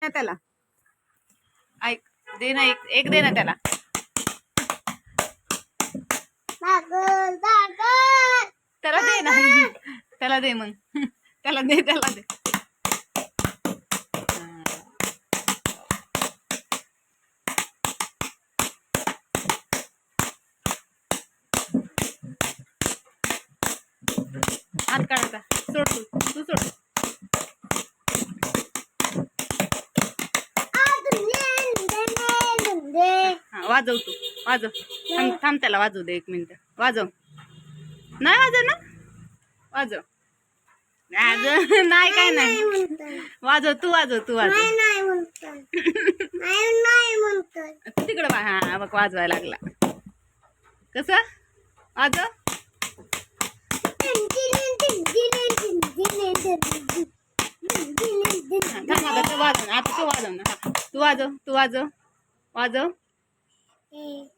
त्याला ऐक दे ना एक दे ना त्याला त्याला दे ना त्याला दे मग त्याला दे हात काढायचा सोड तू सोड वाजव तू वाजव थांब त्याला वाजव दे 1 मिनिट वाजव नाही वाजव ना वाजव नाही काय नाही वाजव तू तिकडं हा बघ वाजवायला लागला कसं वाजव वाजव आता तू वाजव ना तू वाजव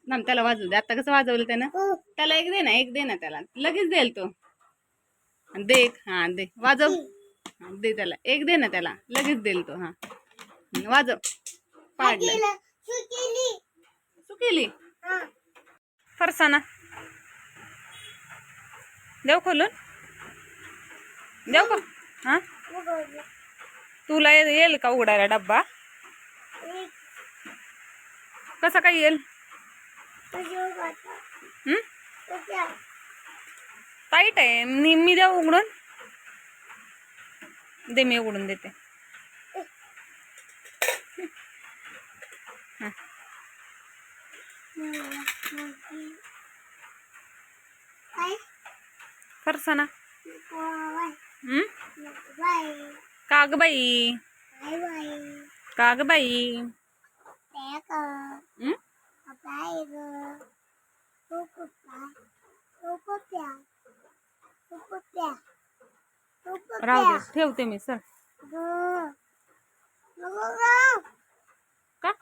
ना त्याला वाजवू दे आता कसं वाजवलं त्यानं त्याला एक दे ना त्याला लगेच देईल तो दे हा दे वाजव दे त्याला एक दे ना त्याला लगेच देईल तो हा वाजव पाडलं सुकेली फरसाना देव खोलून देव का हा तुला येईल का उघडायला डब्बा कसा काय येईल टाईट आहे मी देऊ उघडून दे मी उघडून देते फरसाना काग बाई राहू दे ठेवते मी सर का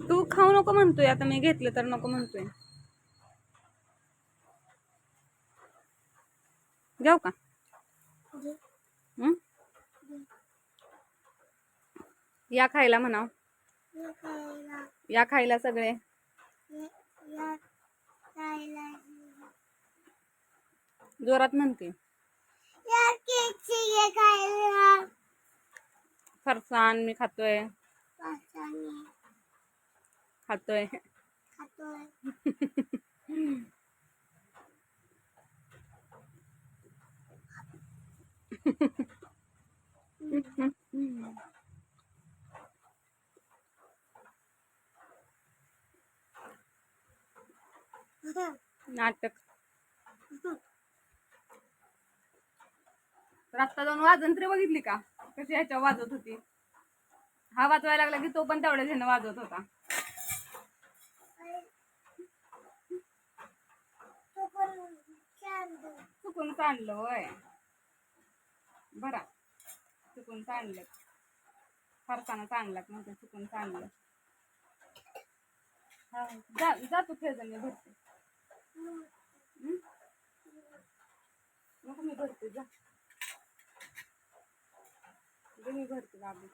तू खाऊ नको म्हणतोय आता मी घेतलं तर नको म्हणतोय जाऊ का या खायला म्हणाव या खायला सगळे जोरात म्हणते फरसाण मी खातोय नाटक रस्ता जाऊन वाजन तरी बघितली का कशी ह्याच्या वाजवत होती हा वाजवायला लागला की तो पण तेवढ्याच ह्यानं वाजवत होता चुकून सांडलं होय बरा चुकून सांडलं फरसाना चांगला नव्हतं चुकून सांडलं जा तू खेळ मी भरते नको मी भरते जा मी भरते बाबू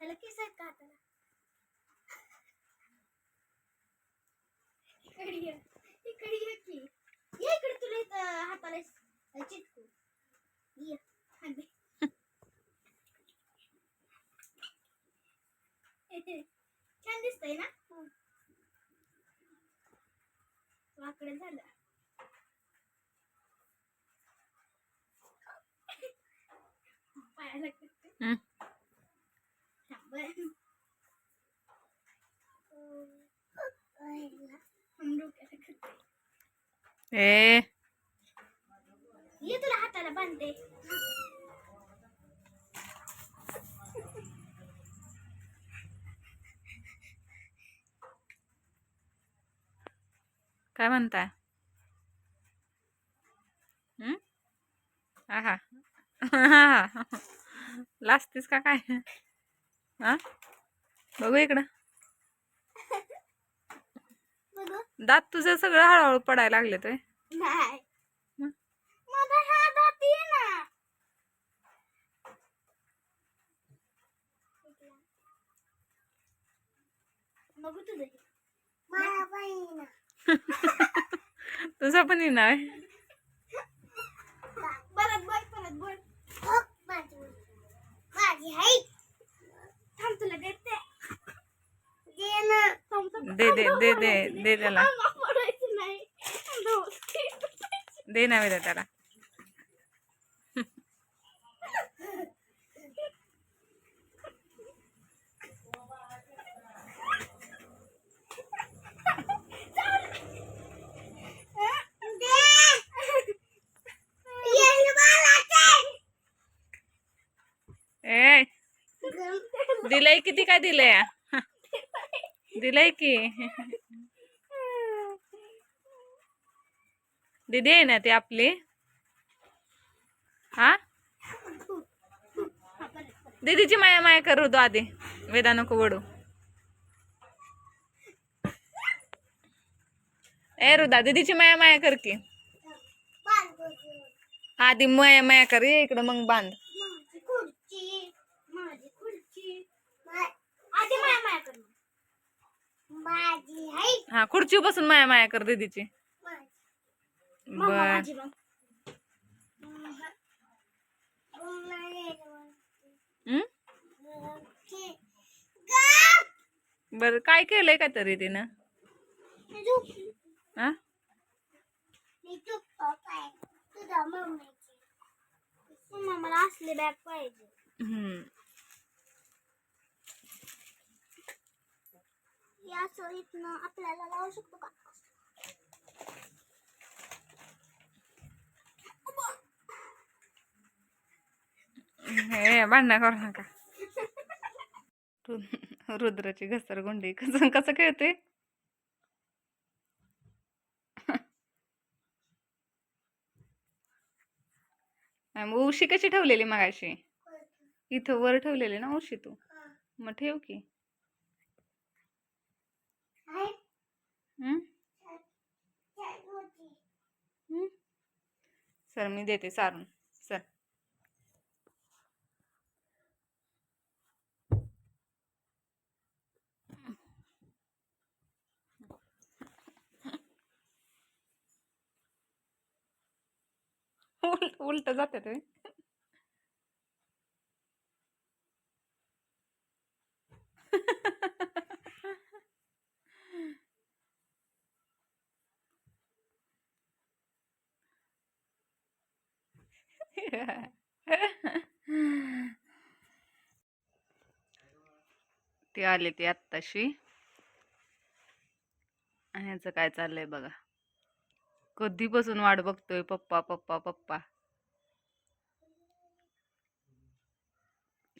ह्याला केस आहेत का हाताला इकडे ये की ये इकडे तुला इथं हाताला चिटकू ये छान दिसतंय ना वाकडं झालं डोक्याला करते. हं? थांब बरं. डोक्याला करते. ए ये तुला हाताला बांधते. काय म्हणताय? हं? आहा लाजतीस का काय? हा बघू इकडं. बघू. दात तुझं सगळं हळूहळू पडायला लागले ते. नाही. हं? माझा हा दात आहे ना. बघू तुझं. मला पण तुझा पण येणार. परत बोल परत बोल. माझी हाय. थांब तुला देते. दे ना. दे दे दे दे दे त्याला. पडायचं नाही. दे ना वेदा त्याला. ए दिलंय किती काय दिलंय? दिलंय की. दीदी आहे ना ती आपली. हा दीदीची माया माया करू दो आधी. वेदा नको वडू. ए रुदा दीदीची माया माया कर की. आधी माया माया कर ये इकडं मग बांध. माझी खुर्ची. माझी खुर्ची. आधी माया माया कर. माझी हाय. हा खुर्ची बसून माया माया कर दीदीची. मम्मा बर माझी मग. हं? बर काय केलंय का तरी तिनं? हा मला असले बॅग पाहिजे. हम्म या सोयीतनं आपल्याला लावू शकतो का? हे भांडणं करू नका. रुद्राची घसरगुंडी कसं कसं खेळते. उशी कशी ठेवलेली मगाशी? इथं वर ठेवलेली ना उशी तू. मग ठेव की. हं? हं? सर मी देते सारून सर. उलट जाते ते. ती आली ती आत्ताशी. आणि ह्याचं काय चाललंय बघा. कधीपासून वाट बघतोय पप्पा पप्पा पप्पा.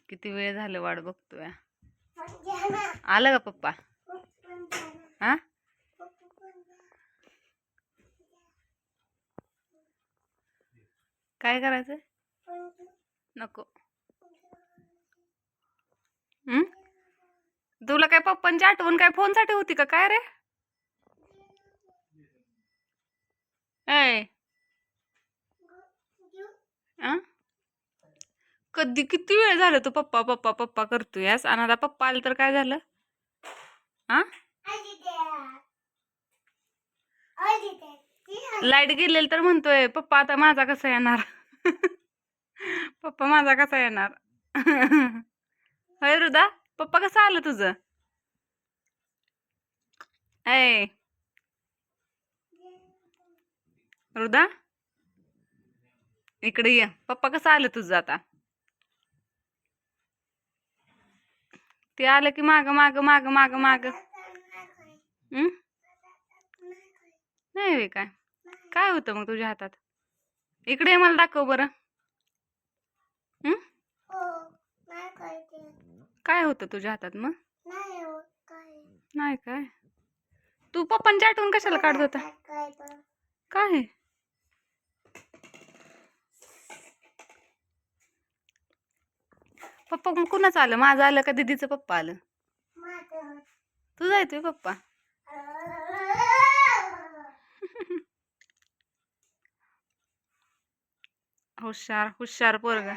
किती वेळ झालं वाट बघतोय. आलं का पप्पा? हा काय करायचंय? नको. हं? तुला काय पप्पांची आठवण काय फोनसाठी होती का काय रे? ऐ आ? कधी किती वेळ झालं तू पप्पा पप्पा पप्पा करतोयस आणि आता पप्पा आलं तर काय झालं? आ लाईट गेलेली तर म्हणतोय पप्पा आता माझा कसा येणार? पप्पा माझा कसा येणार? होय रुदा पप्पा कसं आलं तुझं? ऐ रुदा इकडे ये. पप्पा कसं आलं तुझं आता? ते आलं की माग माग माग माग माग. नाही वे काय काय होतं मग तुझ्या हातात? इकडे ये, मला दाखव बरं. हं? काय होतं तुझ्या हातात मग? नाही काय? तू पप्पांच्या आठवण कशाला काढत होता? काय? पप्पा मग कुणाचं आलं? माझं आलं का दीदीचं पप्पा आलं? तुझा येतोय पप्पा. हुशार हुशार पोरगा.